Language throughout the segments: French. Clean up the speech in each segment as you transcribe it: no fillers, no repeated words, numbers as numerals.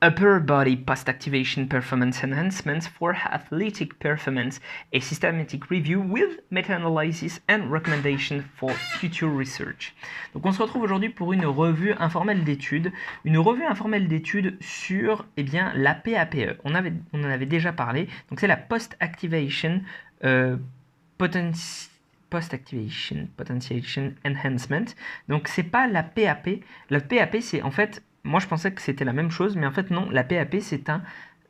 Upper Body Post-Activation Performance Enhancements for Athletic Performance, a systematic review with meta-analysis and recommendation for future research. Donc on se retrouve aujourd'hui pour une revue informelle d'études, sur la PAPE. On en avait déjà parlé, donc c'est la Post-Activation Potentiation Enhancement. Donc c'est pas la PAP. La PAP c'est en fait, moi je pensais que c'était la même chose, mais en fait non, la PAP c'est un...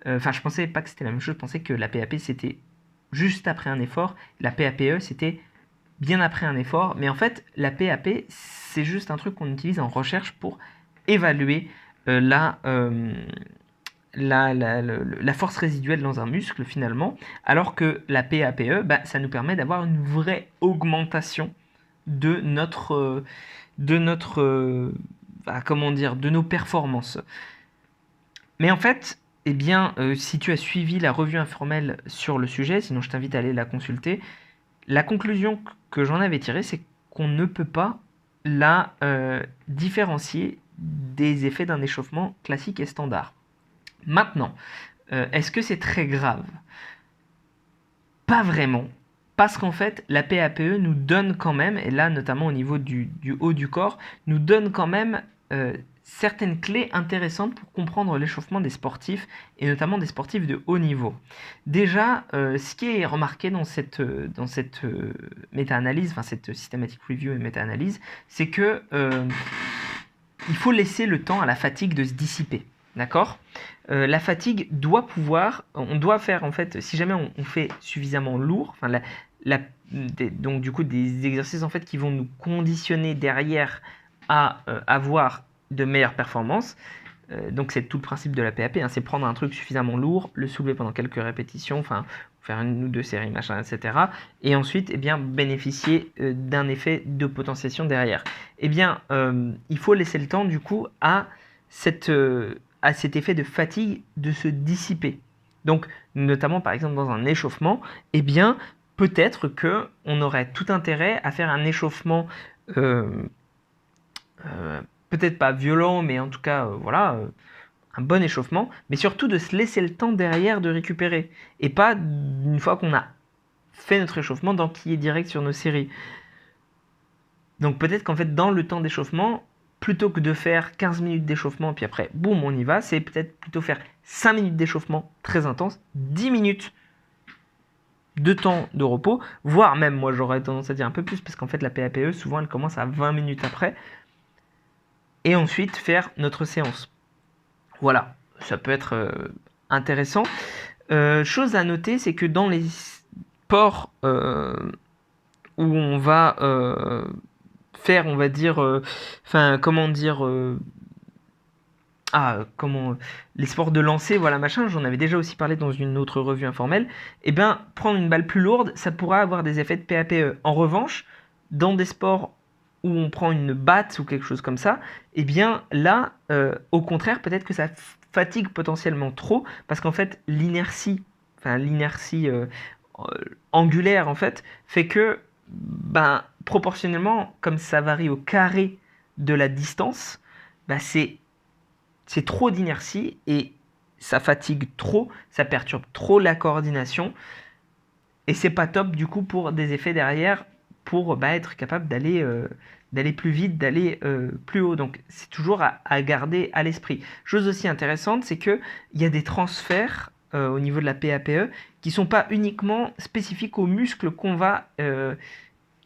Enfin je pensais pas que c'était la même chose, je pensais que la PAP c'était juste après un effort, la PAPE c'était bien après un effort, mais en fait la PAP c'est juste un truc qu'on utilise en recherche pour évaluer la force résiduelle dans un muscle finalement, alors que la PAPE, ça nous permet d'avoir une vraie augmentation de de nos performances. Mais en fait, si tu as suivi la revue informelle sur le sujet, sinon je t'invite à aller la consulter, la conclusion que j'en avais tirée, c'est qu'on ne peut pas la différencier des effets d'un échauffement classique et standard. Maintenant, est-ce que c'est très grave? Pas vraiment. Parce qu'en fait, la PAPE nous donne quand même, et là notamment au niveau du haut du corps, nous donne quand même certaines clés intéressantes pour comprendre l'échauffement des sportifs, et notamment des sportifs de haut niveau. Déjà, ce qui est remarqué dans cette méta-analyse, enfin cette systematic review et méta-analyse, c'est que il faut laisser le temps à la fatigue de se dissiper. D'accord? La fatigue doit pouvoir, on doit faire en fait, si jamais on fait suffisamment lourd, enfin donc du coup des exercices en fait qui vont nous conditionner derrière à avoir de meilleures performances. Donc c'est tout le principe de la PAP, hein, c'est prendre un truc suffisamment lourd, le soulever pendant quelques répétitions, enfin faire une ou deux séries, machin, etc. Et ensuite, bénéficier d'un effet de potentiation derrière. Il faut laisser le temps du coup à cet effet de fatigue de se dissiper. Donc, notamment par exemple dans un échauffement, peut-être que on aurait tout intérêt à faire un échauffement peut-être pas violent, mais en tout cas, un bon échauffement, mais surtout de se laisser le temps derrière de récupérer, et pas une fois qu'on a fait notre échauffement d'enquiller direct sur nos séries. Donc peut-être qu'en fait dans le temps d'échauffement, plutôt que de faire 15 minutes d'échauffement puis après boum on y va, c'est peut-être plutôt faire 5 minutes d'échauffement très intense, 10 minutes de temps de repos, voire même moi j'aurais tendance à dire un peu plus, parce qu'en fait la PAPE souvent elle commence à 20 minutes après, et ensuite faire notre séance. Voilà, ça peut être intéressant. Chose à noter, c'est que dans les sports où on va faire, on va dire, les sports de lancer, voilà machin, j'en avais déjà aussi parlé dans une autre revue informelle, prendre une balle plus lourde, ça pourra avoir des effets de PAPE. En revanche, dans des sports où on prend une batte ou quelque chose comme ça, là, au contraire, peut-être que ça fatigue potentiellement trop, parce qu'en fait, l'inertie angulaire, en fait, fait que, proportionnellement, comme ça varie au carré de la distance, c'est trop d'inertie et ça fatigue trop, ça perturbe trop la coordination, et c'est pas top du coup pour des effets derrière, pour être capable d'aller plus vite, d'aller plus haut. Donc c'est toujours à garder à l'esprit. Chose aussi intéressante, c'est qu'il y a des transferts au niveau de la PAPE qui sont pas uniquement spécifiques aux muscles qu'on va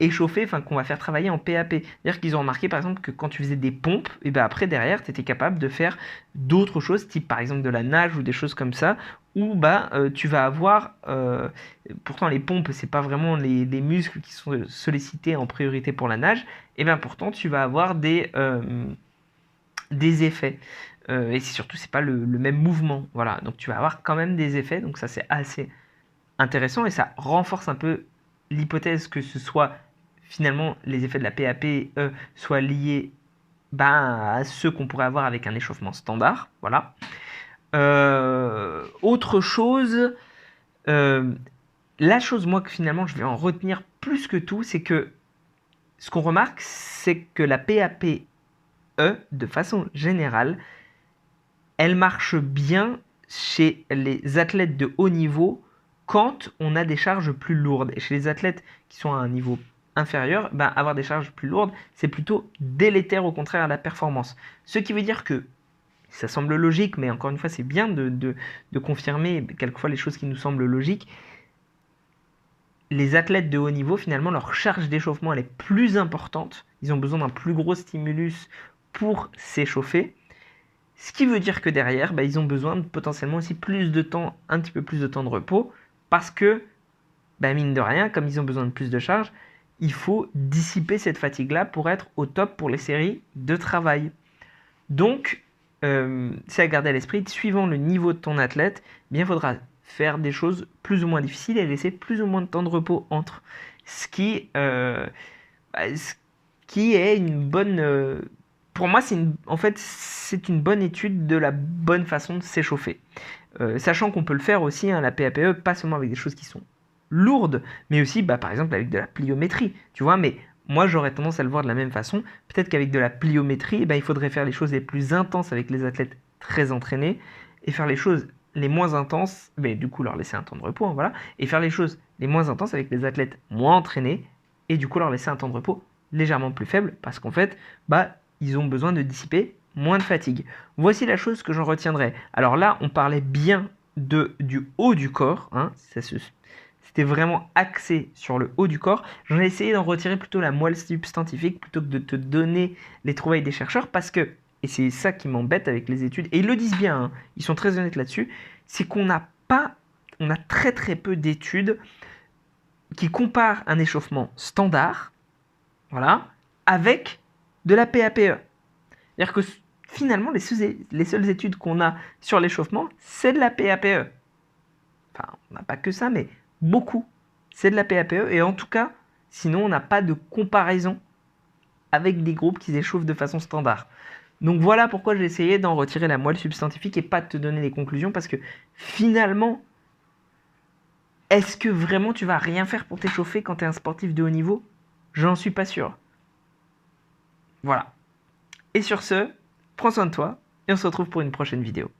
échauffer, enfin qu'on va faire travailler en PAP. C'est-à-dire qu'ils ont remarqué par exemple que quand tu faisais des pompes, et après derrière tu étais capable de faire d'autres choses, type par exemple de la nage ou des choses comme ça, où tu vas avoir, pourtant les pompes c'est pas vraiment les muscles qui sont sollicités en priorité pour la nage, et pourtant tu vas avoir des effets. Et surtout c'est pas le même mouvement, voilà, donc tu vas avoir quand même des effets, donc ça c'est assez intéressant, et ça renforce un peu l'hypothèse que ce soit finalement les effets de la PAP soient liés à ceux qu'on pourrait avoir avec un échauffement standard. Voilà. Autre chose, la chose moi que finalement je vais en retenir plus que tout, c'est que ce qu'on remarque, c'est que la PAPE, de façon générale, elle marche bien chez les athlètes de haut niveau quand on a des charges plus lourdes. Et chez les athlètes qui sont à un niveau inférieur, ben, avoir des charges plus lourdes, c'est plutôt délétère au contraire à la performance. Ce qui veut dire que, ça semble logique, mais encore une fois, c'est bien de confirmer quelquefois les choses qui nous semblent logiques. Les athlètes de haut niveau, finalement, leur charge d'échauffement elle est plus importante. Ils ont besoin d'un plus gros stimulus pour s'échauffer. Ce qui veut dire que derrière, bah, ils ont besoin de potentiellement aussi plus de temps, un petit peu plus de temps de repos, parce que, bah, mine de rien, comme ils ont besoin de plus de charge, il faut dissiper cette fatigue-là pour être au top pour les séries de travail. Donc, c'est à garder à l'esprit, suivant le niveau de ton athlète, eh bien, il faudra faire des choses plus ou moins difficiles et laisser plus ou moins de temps de repos entre. Ce qui est une bonne... pour moi, en fait, c'est une bonne étude de la bonne façon de s'échauffer. Sachant qu'on peut le faire aussi, hein, la PAPE, pas seulement avec des choses qui sont lourdes, mais aussi, bah, par exemple, avec de la pliométrie. Tu vois, mais moi, j'aurais tendance à le voir de la même façon. Peut-être qu'avec de la pliométrie, il faudrait faire les choses les plus intenses avec les athlètes très entraînés et faire les choses les moins intenses, mais du coup leur laisser un temps de repos, hein, voilà, et faire les choses les moins intenses avec les athlètes moins entraînés et du coup leur laisser un temps de repos légèrement plus faible parce qu'en fait, ils ont besoin de dissiper moins de fatigue. Voici la chose que j'en retiendrai. Alors là, on parlait bien du haut du corps, hein, c'était vraiment axé sur le haut du corps. J'en ai essayé d'en retirer plutôt la moelle substantifique plutôt que de te donner les trouvailles des chercheurs parce que, et c'est ça qui m'embête avec les études, et ils le disent bien, hein, ils sont très honnêtes là-dessus, c'est qu'on a très très peu d'études qui comparent un échauffement standard, voilà, avec de la PAPE. C'est-à-dire que finalement, les seules études qu'on a sur l'échauffement, c'est de la PAPE. Enfin, on n'a pas que ça, mais beaucoup. C'est de la PAPE. Et en tout cas, sinon, on n'a pas de comparaison avec des groupes qui s'échauffent de façon standard. Donc voilà pourquoi j'ai essayé d'en retirer la moelle substantifique et pas de te donner les conclusions, parce que finalement, est-ce que vraiment tu vas rien faire pour t'échauffer quand tu es un sportif de haut niveau? J'en suis pas sûr. Voilà. Et sur ce, prends soin de toi et on se retrouve pour une prochaine vidéo.